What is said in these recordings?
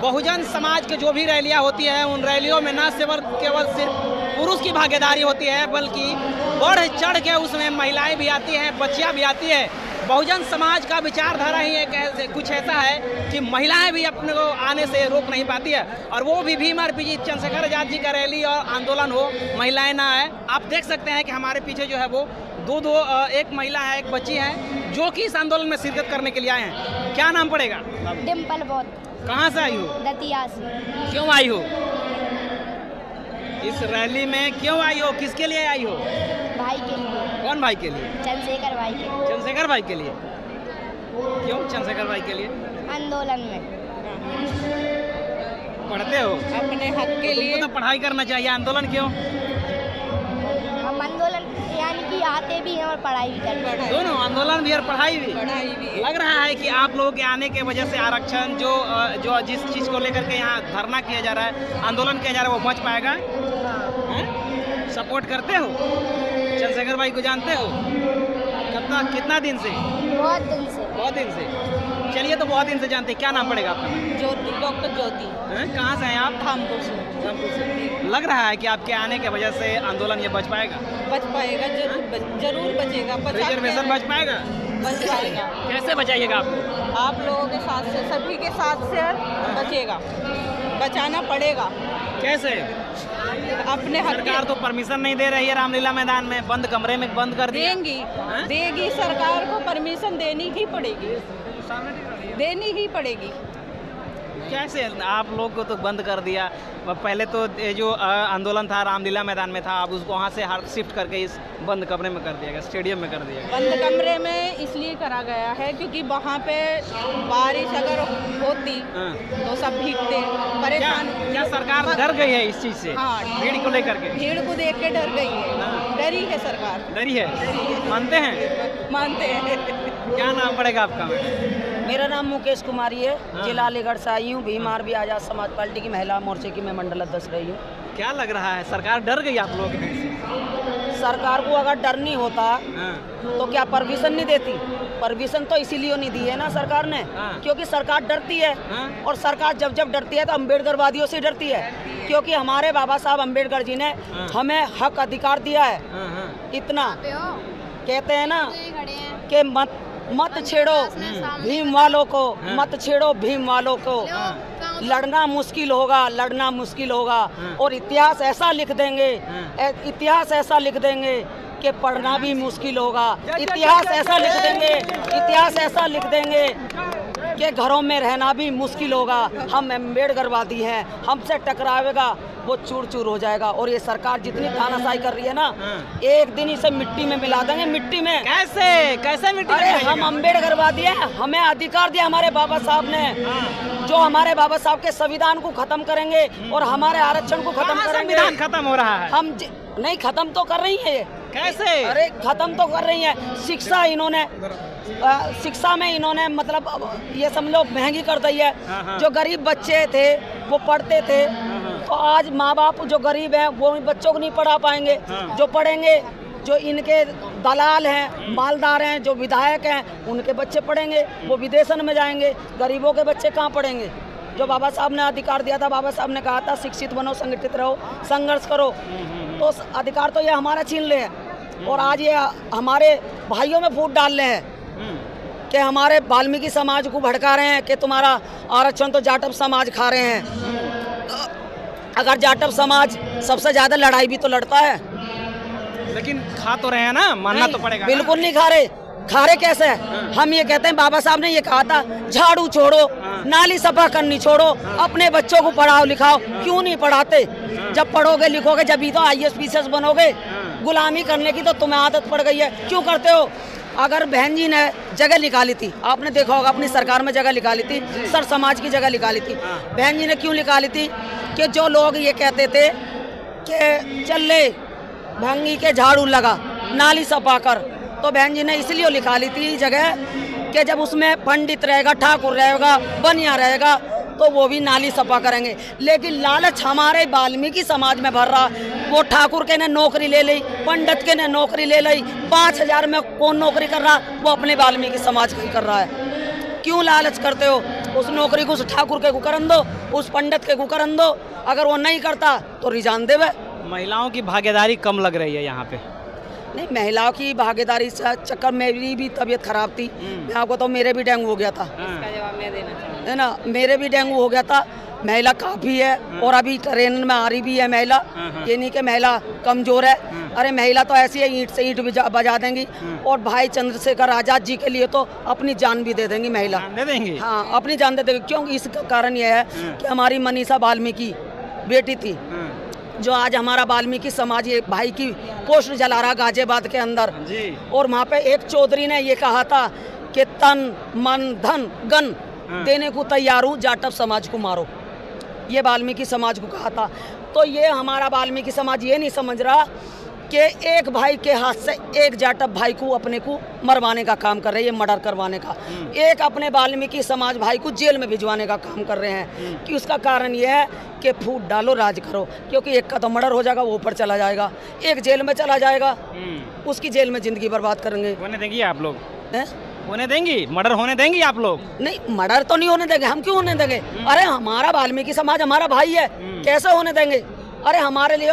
बहुजन समाज के जो भी रैलियां होती हैं उन रैलियों में न केवल सिर्फ पुरुष की भागीदारी होती है, बल्कि बढ़ चढ़ के उसमें महिलाएं भी आती हैं, बच्चियां भी आती हैं। बहुजन समाज का विचारधारा ही एक कुछ ऐसा है कि महिलाएं भी अपने को आने से रोक नहीं पाती है, और वो भी भीम आरपीजी चंद्रशेखर आजाद जी का रैली और आंदोलन हो, महिलाएं ना आए। आप देख सकते हैं कि हमारे पीछे जो है वो एक महिला है, एक बच्ची है जो कि इस आंदोलन में शिरकत करने के लिए आए हैं। क्या नाम पड़ेगा? डिम्पल बहुत। कहाँ से आई हो? दतिया से। क्यों आई हो इस रैली में? क्यों आई हो? किसके लिए आई हो? भाई के लिए। कौन भाई के लिए? चंद्रशेखर भाई के लिए। चंद्रशेखर भाई के लिए। क्यों चंद्रशेखर भाई के लिए? आंदोलन में पढ़ते हो? अपने हक के लिए तो पढ़ाई करना चाहिए, आंदोलन क्यों? हम आंदोलन यानी कि आते भी हैं और पढ़ाई भी करते हैं। दोनों, आंदोलन भी और पढ़ाई भी। है। लग रहा है कि आप लोगों के आने के वजह से आरक्षण जो जिस चीज़ को लेकर के यहाँ धरना किया जा रहा है, आंदोलन किया जा रहा है, वो बच पाएगा। सपोर्ट करते हो? चंद्रशेखर भाई को जानते हो? कितना दिन से? बहुत दिन से। बहुत दिन से। चलिए, तो बहुत दिन से जानते हैं। क्या नाम पड़ेगा आपका? ज्योति, डॉक्टर ज्योति। कहाँ से हैं आप? धामपुर से। लग रहा है कि आपके आने की वजह से आंदोलन ये बच पाएगा। बच पाएगा, जरूर बचेगा। रिजर्वेशन बच पाएगा? बच पाएगा। कैसे बचाइएगा आप? आप लोगों के साथ से, सभी के साथ से बचेगा, बचाना पड़ेगा। कैसे? अपने हक। सरकार तो परमिशन नहीं दे रही है रामलीला मैदान में, बंद कमरे में बंद कर देगी सरकार को परमिशन देनी ही पड़ेगी, देनी ही पड़ेगी। कैसे? आप लोग को तो बंद कर दिया। पहले तो ये जो आंदोलन था रामलीला मैदान में था, अब उसको वहाँ से शिफ्ट करके इस बंद कमरे में कर दिया गया, स्टेडियम में कर दिया गया। बंद कमरे में इसलिए करा गया है क्योंकि वहाँ पे बारिश अगर होती तो सब भीगते, परेशान। क्या सरकार डर गई है इस चीज़ से? हाँ, भीड़ को लेकर के। भीड़ को देख के डर गई है। डरी है सरकार। डरी है? मानते हैं? मानते हैं। क्या नाम पड़ेगा आपका? मेरा नाम मुकेश कुमारी है। जिला अलीगढ़ से आई हूँ। भीम आरपीजी आजाद समाज पार्टी की महिला मोर्चे की मैं मंडल अध्यक्ष रही हूँ। क्या लग रहा है, सरकार डर गई आप लोगों के? सरकार को अगर डर नहीं होता तो क्या परमिशन नहीं देती? परमिशन तो इसीलिए नहीं दी है ना सरकार ने, क्योंकि सरकार डरती है। और सरकार जब डरती है तो अम्बेडकरवादियों से डरती है, क्योंकि हमारे बाबा साहब अम्बेडकर जी ने हमें हक अधिकार दिया है। इतना कहते हैं ना कि मत छेड़ो भीम वालों को, मत छेड़ो भीम वालों को। लड़ना मुश्किल होगा, लड़ना मुश्किल होगा, और इतिहास ऐसा लिख देंगे, इतिहास ऐसा लिख देंगे कि पढ़ना भी मुश्किल होगा। इतिहास ऐसा लिख देंगे, इतिहास ऐसा लिख देंगे कि घरों में रहना भी मुश्किल होगा। हम अम्बेडकरवादी हैं, हमसे टकरावेगा वो चूर चूर हो जाएगा। और ये सरकार जितनी तानाशाही कर रही है ना, एक दिन इसे मिट्टी में मिला देंगे। मिट्टी में कैसे मिट्टी? अरे हम अम्बेडकरवादी हैं, हमें अधिकार दिया हमारे बाबा साहब ने, जो हमारे बाबा साहब के संविधान को खत्म करेंगे और हमारे आरक्षण को खत्म करेंगे। संविधान खत्म हो रहा है? हम नहीं, खत्म तो कर रही है। कैसे? अरे खत्म तो कर रही है। शिक्षा इन्होंने शिक्षा में इन्होंने मतलब ये समझो महंगी कर दी है। जो गरीब बच्चे थे वो पढ़ते थे, तो आज माँ बाप जो गरीब हैं वो बच्चों को नहीं पढ़ा पाएंगे। जो पढ़ेंगे, जो इनके दलाल हैं, मालदार हैं, जो विधायक हैं, उनके बच्चे पढ़ेंगे, वो विदेशन में जाएंगे। गरीबों के बच्चे कहाँ पढ़ेंगे? जो बाबा साहब ने अधिकार दिया था, बाबा साहब ने कहा था शिक्षित बनो, संगठित रहो, संघर्ष करो, तो अधिकार तो ये हमारा छीन ले हैं। और आज ये हमारे भाइयों में फूट डाल रहे हैं कि हमारे वाल्मीकि समाज को भड़का रहे हैं कि तुम्हारा आरक्षण तो जाटव समाज खा रहे हैं। अगर जाटव समाज सबसे ज्यादा लड़ाई भी तो लड़ता है, लेकिन खा तो रहे हैं ना, मानना तो पड़ेगा। बिल्कुल नहीं खा रहे। खा रहे कैसे? हम ये कहते हैं, बाबा साहब ने ये कहा था, झाड़ू छोड़ो, नाली सफा करनी छोड़ो, अपने बच्चों को पढ़ाओ लिखाओ। क्यों नहीं पढ़ाते? जब पढ़ोगे लिखोगे जब ही तो IAS PCS बनोगे। गुलामी करने की तो तुम्हें आदत पड़ गई है, क्यों करते हो? अगर बहन जी ने जगह निकाली थी, आपने देखा होगा अपनी सरकार में जगह निकाली थी, सर समाज की जगह निकाली थी। बहन जी ने क्यों निकाली थी? कि जो लोग ये कहते थे कि चल ले भंगी के झाड़ू लगा, नाली सफा कर, तो बहन जी ने इसलिए निकाली थी जगह कि जब उसमें पंडित रहेगा, ठाकुर रहेगा, बनिया रहेगा, तो वो भी नाली सफा करेंगे। लेकिन लालच हमारे वाल्मीकि समाज में भर रहा। वो ठाकुर के ने नौकरी ले ली, पंडित के ने नौकरी ले ली, 5000 में कौन नौकरी कर रहा? वो अपने वाल्मीकि समाज का ही कर रहा है। क्यों लालच करते हो? उस नौकरी को उस ठाकुर के को करन दो, उस पंडित के को करन दो। अगर वो नहीं करता तो रिजाइन देवे। महिलाओं की भागीदारी कम लग रही है यहाँ पे। नहीं, महिलाओं की भागीदारी से चक्कर मेरी भी तबीयत खराब थी। मैं आपको तो मेरे भी डेंगू हो गया था, इसका जवाब मैं देना चाहूँगी। है ना, मेरे भी डेंगू हो गया था। महिला काफ़ी है और अभी ट्रेन में आ रही भी है महिला। ये नहीं कि महिला कमज़ोर है। अरे महिला तो ऐसी है, ईंट से ईंट बजा देंगी। और भाई चंद्रशेखर आज़ाद जी के लिए तो अपनी जान भी दे देंगी महिला। दे देंगी? हाँ, अपनी जान दे देंगी। क्योंकि इसका कारण यह है कि हमारी मनीषा वाल्मीकि बेटी थी, जो आज हमारा वाल्मीकि समाज ये भाई की पोस्ट जला रहा गाजियाबाद के अंदर जी। और वहाँ पे एक चौधरी ने ये कहा था कि तन मन धन गन देने को तैयार हूँ, जाटव समाज को मारो। ये वाल्मीकि समाज को कहा था। तो ये हमारा वाल्मीकि समाज ये नहीं समझ रहा कि एक भाई के हाथ से एक जाटव भाई को अपने को मरवाने का काम कर रहे हैं, ये मर्डर करवाने का। एक अपने वाल्मीकि समाज भाई को जेल में भिजवाने का काम कर रहे हैं। कि उसका कारण ये है कि फूट डालो राज करो, क्योंकि एक का तो मर्डर हो जाएगा, वो ऊपर चला जाएगा, एक जेल में चला जाएगा, उसकी जेल में जिंदगी बर्बाद करेंगे। होने देंगी आप लोग? हैं? होने देंगी? मर्डर होने देंगी आप लोग? नहीं, मर्डर तो नहीं होने देंगे। हम क्यों होने देंगे? अरे हमारा वाल्मीकि समाज हमारा भाई है, कैसे होने देंगे? अरे हमारे लिए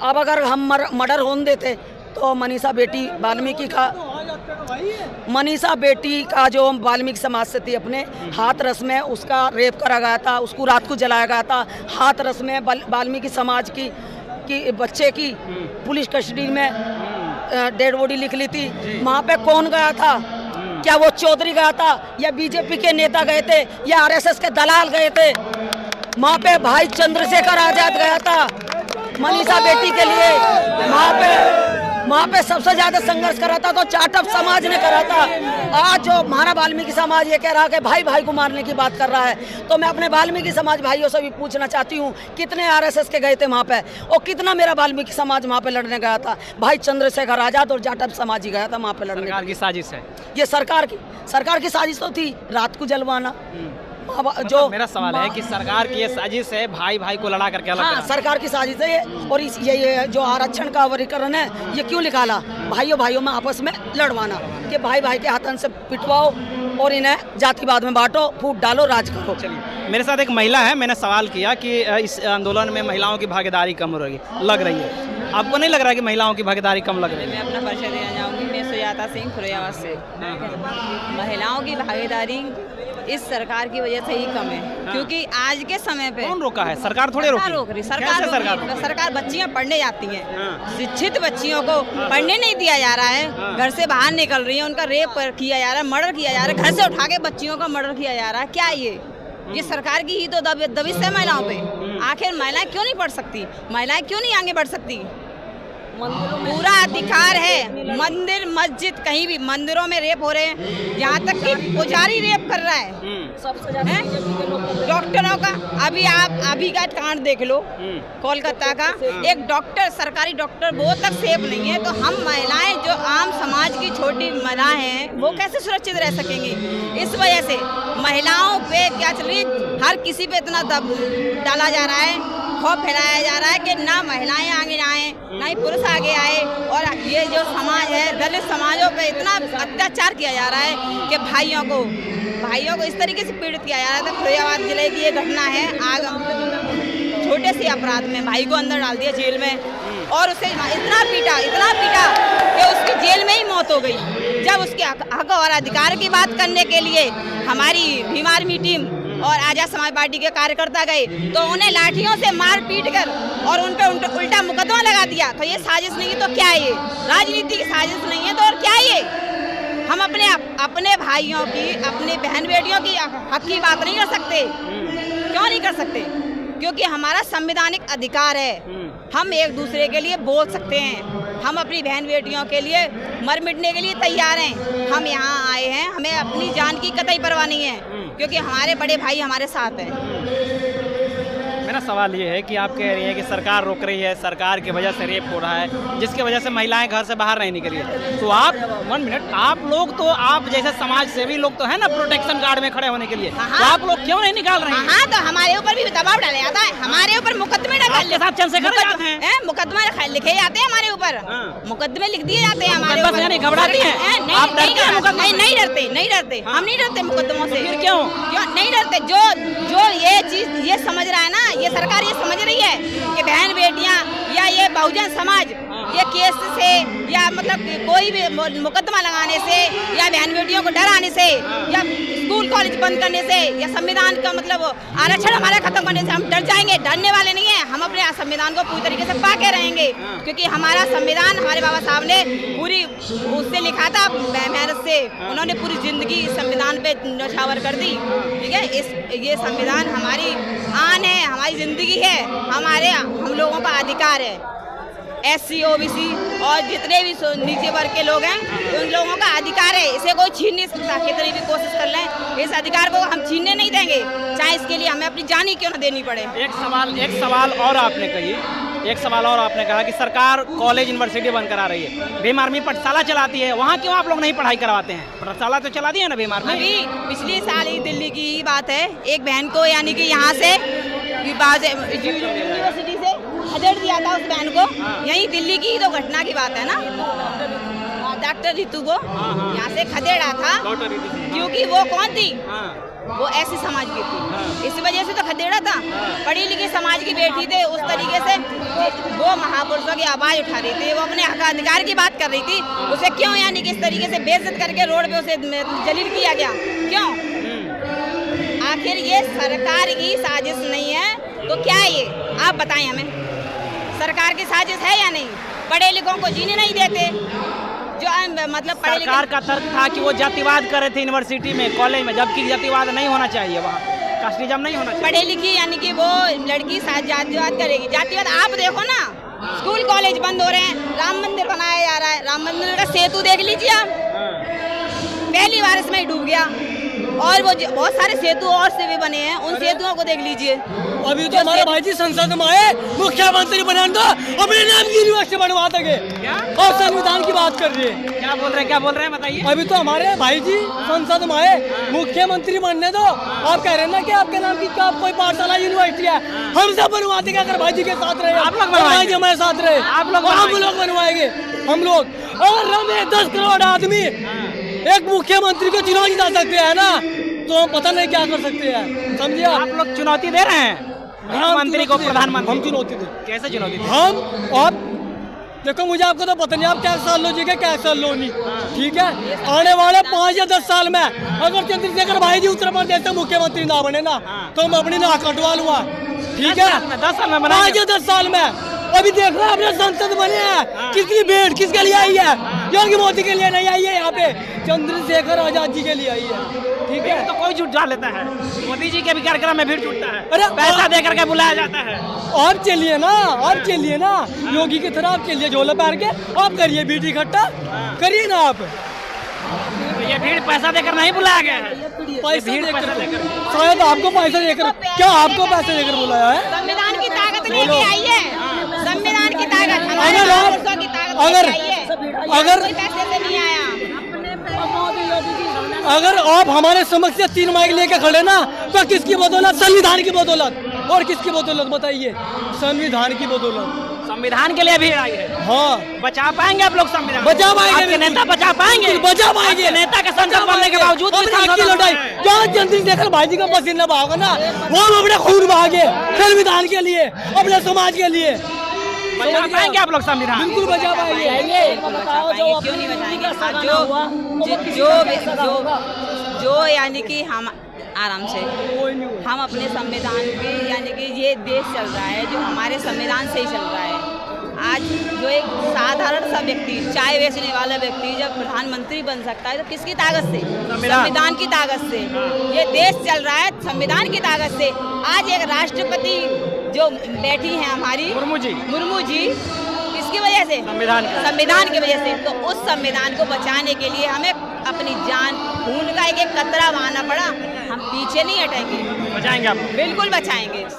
अब अगर हम मर्डर होने देते तो मनीषा बेटी का जो वाल्मीकि समाज से थी, अपने हाथरस में उसका रेप करा गया था, उसको रात को जलाया गया था। हाथरस में वाल्मीकि समाज की बच्चे की पुलिस कस्टडी में डेड बॉडी लिख ली थी। वहाँ पे कौन गया था? क्या वो चौधरी गया था या बीजेपी के नेता गए थे या आरएसएस के दलाल गए थे? वहाँ पे भाई चंद्रशेखर आजाद गया था मनीषा बेटी के लिए। वहाँ पे सबसे ज्यादा संघर्ष करा था तो जाटव समाज ने करा था। आज जो हमारा वाल्मीकि समाज ये कह रहा है कि भाई भाई को मारने की बात कर रहा है, तो मैं अपने वाल्मीकि समाज भाइयों से भी पूछना चाहती हूँ, कितने आरएसएस के गए थे वहाँ पे और कितना मेरा वाल्मीकि समाज वहाँ पे लड़ने गया था? भाई चंद्रशेखर आजाद और जाटव समाज ही गया था वहाँ पे लड़ने। सरकार की साजिश है ये, सरकार की साजिश तो थी रात को जलवाना। जो मेरा सवाल है कि सरकार की ये साजिश है भाई भाई को लड़ा करके अलग हाँ, करना। सरकार की साजिश है ये। और ये जो आरक्षण का वर्गीकरण है, ये क्यों निकाला? भाइयों में आपस में लड़वाना, कि भाई भाई के हाथन से पिटवाओ और इन्हें जातिवाद में बांटो, फूट डालो, राज करो। चलिए, मेरे साथ एक महिला है। मैंने सवाल किया कि इस आंदोलन में महिलाओं की भागीदारी कम लग रही है। आपको नहीं लग रहा है कि महिलाओं की भागीदारी कम लग रही है? मैं अपना परिचय देना चाहूँगी। मैं सुजाता सिंह खुरैयाबाद से। महिलाओं की भागीदारी इस सरकार की वजह से ही कम है। क्योंकि आज के समय पे कौन रोका है? सरकार थोड़े रोक रही। सरकार बच्चियां पढ़ने जाती हैं, शिक्षित बच्चियों को पढ़ने नहीं दिया जा रहा है, घर से बाहर निकल रही है, उनका रेप किया जा रहा है, मर्डर किया जा रहा है, घर से उठा के बच्चियों का मर्डर किया जा रहा है। क्या ये सरकार की ही तो दबिश है महिलाओं पे। आखिर महिलाएं क्यों नहीं पढ़ सकती? महिलाएं क्यों नहीं आगे बढ़ सकती? पूरा अधिकार है। मंदिर मस्जिद कहीं भी मंदिरों में रेप हो रहे हैं, यहाँ तक कि पुजारी रेप कर रहा है। डॉक्टरों का अभी का कांड देख लो, कोलकाता का एक डॉक्टर, सरकारी डॉक्टर वो तक सेफ नहीं है। तो हम महिलाएं जो आम समाज की छोटी महिलाएं हैं, वो कैसे सुरक्षित रह सकेंगी? इस वजह से महिलाओं पे क्या चल रही, हर किसी पे इतना दब डाला जा रहा है, खौफ फैलाया जा रहा है कि ना महिलाएं आगे आए ना ही पुरुष आगे आए। और ये जो समाज है, दलित समाजों पे इतना अत्याचार किया जा रहा है कि भाइयों को इस तरीके से पीड़ित किया जा रहा था। खुरैयाबाद जिले की ये घटना है। आग छोटे से अपराध में भाई को अंदर डाल दिया जेल में और उसे इतना पीटा कि उसकी जेल में ही मौत हो गई। जब उसके हक और अधिकार की बात करने के लिए हमारी भीम आर्मी टीम और आजाद समाज पार्टी के कार्यकर्ता गए तो उन्हें लाठियों से मार पीट कर और उन पे उल्टा मुकदमा लगा दिया। तो ये साजिश नहीं है तो क्या है? ये राजनीति की साजिश नहीं है तो और क्या है ये? हम अपने भाइयों की, अपने बहन बेटियों की हक की बात नहीं कर सकते? क्यों नहीं कर सकते? क्योंकि हमारा संवैधानिक अधिकार है। हम एक दूसरे के लिए बोल सकते हैं। हम अपनी बहन बेटियों के लिए मर मिटने के लिए तैयार हैं। हम यहाँ आए हैं, हमें अपनी जान की कतई परवाह नहीं है, क्योंकि हमारे बड़े भाई हमारे साथ हैं। मेरा सवाल ये है कि आप कह रही हैं कि सरकार रोक रही है, सरकार की वजह से रेप हो रहा है, जिसकी वजह से महिलाएं घर से बाहर नहीं निकली है। तो आप 1 मिनट, आप जैसे समाज सेवी लोग तो है ना प्रोटेक्शन गार्ड में खड़े होने के लिए, तो आप लोग क्यों नहीं निकाल रहे हैं? हाँ, तो हमारे ऊपर भी दबाव डाला जाता है, हमारे ऊपर मुकदमे आपके साथ चंद्रशेखर आजाद हैं। मुकदमा लिखे जाते हैं हमारे ऊपर, मुकदमे लिख दिए जाते हैं हमारे ऊपर। यानी घबराती हैं आप? नहीं डरते, हम नहीं डरते मुकदमों से। फिर क्यों नहीं डरते? जो ये चीज ये समझ रहा है ना, ये सरकार ये समझ रही है कि बहन बेटियां या ये बहुजन समाज ये केस से या मतलब कोई भी मुकदमा लगाने से या बहन बेटियों को डराने से या स्कूल कॉलेज बंद करने से या संविधान का मतलब आरक्षण हमारा खत्म करने से हम डर जाएंगे। डरने वाले नहीं है, हम अपने संविधान को पूरी तरीके से पाके रहेंगे, क्योंकि हमारा संविधान हमारे बाबा साहब ने पूरी उससे लिखा था मेहनत से, उन्होंने पूरी जिंदगी संविधान पे न्यौछावर कर दी। ठीक है, ये संविधान हमारी आन है, हमारी जिंदगी है, हम लोगों का अधिकार है। SC OBC और जितने भी नीचे वर्ग के लोग हैं उन लोगों का अधिकार है, इसे कोई छीन नहीं सकता। कितनी भी कोशिश कर लें, इस अधिकार को हम छीनने नहीं देंगे, चाहे इसके लिए हमें अपनी जान ही क्यों न देनी पड़े। एक सवाल और आपने कहा कि सरकार कॉलेज यूनिवर्सिटी बंद करा रही है, भीम आर्मी पाठशाला चलाती है, वहाँ क्यों आप लोग नहीं पढ़ाई करवाते हैं? पाठशाला तो चला दी है ना भीम आर्मी। अभी पिछले साल ही दिल्ली की बात है, एक बहन को यानी कि यहाँ से यूनिवर्सिटी से खदेड़ दिया था उस बहन को। यही दिल्ली की तो घटना की बात है ना, डॉक्टर रितु को यहाँ से खदेड़ा था, क्योंकि वो कौन थी? वो ऐसी समाज की थी, इस वजह से तो खदेड़ा था। पढ़ी लिखी समाज की बेटी थे, उस तरीके से वो महापुरुषों की आवाज उठा रही थी, वो अपने हक अधिकार की बात कर रही थी, उसे क्यों यानी कि इस तरीके से बेइज्जत करके रोड पे उसे जलील किया गया? क्यों? आखिर ये सरकार की साजिश नहीं है तो क्या है ये? आप बताएं हमें, सरकार की साजिश है या नहीं? पढ़े लिखों को जीने नहीं देते, जो मतलब पढ़े लिखे। सरकार का तर्क था कि वो जातिवाद कर रहे थे यूनिवर्सिटी में, कॉलेज में, जबकि जातिवाद नहीं होना चाहिए, वहाँ कास्टिज्म नहीं होना चाहिए। पढ़े लिखी यानी कि वो लड़की जातिवाद करेगी? जातिवाद आप देखो ना, स्कूल कॉलेज बंद हो रहे हैं, राम मंदिर बनाया जा रहा है, राम मंदिर का सेतु देख लीजिए आप, पहली बार इसमें ही डूब गया। और वो बहुत सारे सेतु और से भी बने हैं, उन सेतुओं को देख लीजिए। अभी तो हमारे भाई जी संसद में आए, मुख्यमंत्री बना दो, अपने नाम की यूनिवर्सिटी बनवा देंगे और संविधान की बात कर रहे हैं। क्या बोल रहे हैं बताइए। अभी तो हमारे भाई जी संसद में आए, मुख्यमंत्री बनने दो। आप कह रहे हैं ना कि आपके नाम की कोई पाठशाला यूनिवर्सिटी है, हम सब बनवा देंगे अगर भाई जी के साथ रहे, आप लोग भाई जी हमारे साथ रहे, आप लोग हम लोग बनवाएंगे। हम लोग अगर हम 10 करोड़ आदमी एक मुख्यमंत्री को चुनाव जिता सकते हैं ना, तो हम पता नहीं क्या कर सकते हैं, समझिए। आप लोग चुनौती दे रहे हैं मुख्यमंत्री को, प्रधानमंत्री? हम चुनौती दे। कैसे चुनौती दे? हम आप देखो, मुझे आपको तो पता नहीं आप क्या साल लो जी क्या साल लो नहीं, ठीक है? आने वाले 5 या 10 साल में अगर चंद्रशेखर भाई जी उत्तर प्रदेश से मुख्यमंत्री ना बने ना, तो मैं अपनी नाक कटवा लूंगा, ठीक है? 10 साल में 5 या 10 साल में। अभी देख रहे हैं अपने संसद बने हैं, किसकी भेंट किसके लिए आई है? योगी मोदी के लिए नहीं आई है, यहाँ पे चंद्रशेखर आजाद जी के लिए आई है, ठीक है? तो कोई झूठ डाल लेता है, मोदी जी के भी कार्यक्रम में भीड़ जुटता है, अरे पैसा दे करके बुलाया जाता है। आप चलिए ना, योगी की तरह आप चलिए, झोला पैर के आप करिए भीड़ इकट्ठा करिए ना आप। तो ये भीड़ पैसा देकर नहीं बुलाया गया है, पैसा देकर शायद आपको पैसा देकर, क्या आपको पैसे देकर बुलाया है? संविधान की ताकत लेके आई है, संविधान की ताकत, अगर पैसे से नहीं आया। अगर आप हमारे समक्ष 3 माइक लेके खड़े ना, तो किसकी बदौलत? संविधान की बदौलत। और किसकी बदौलत बताइए? संविधान की बदौलत। संविधान के लिए भी आई है। हाँ, बचा पाएंगे आप लोग संविधान? बचा पाएंगे, आपके नेता बचा पाएंगे? बचा पाएंगे। नेता के संसद बनने के बावजूद लड़ाई जहाँ चंद्रशेखर भाई जी का पसीना बहाओगे ना, वो अपने खून बहाओगे संविधान के लिए, अपने समाज के लिए। बचा पाएंगे आप लोग संविधान? बिल्कुल बचा पाएंगे। क्यों नहीं बचाएंगे? जो यानी कि हम आराम से हम अपने संविधान के यानी कि ये देश चल रहा है जो हमारे संविधान से ही चल रहा है। आज जो एक साधारण सा व्यक्ति, चाय बेचने वाला व्यक्ति जब प्रधानमंत्री बन सकता है तो किसकी ताकत से? संविधान की ताकत से। ये देश चल रहा है संविधान की ताकत से। आज एक राष्ट्रपति जो बैठी हैं हमारी मुर्मू जी किसकी वजह से? संविधान की वजह से। तो उस संविधान को बचाने के लिए हमें अपनी जान, खून का एक कतरा बहाना पड़ा, हम पीछे नहीं हटेंगे, बचाएंगे आप? बिल्कुल बचाएंगे।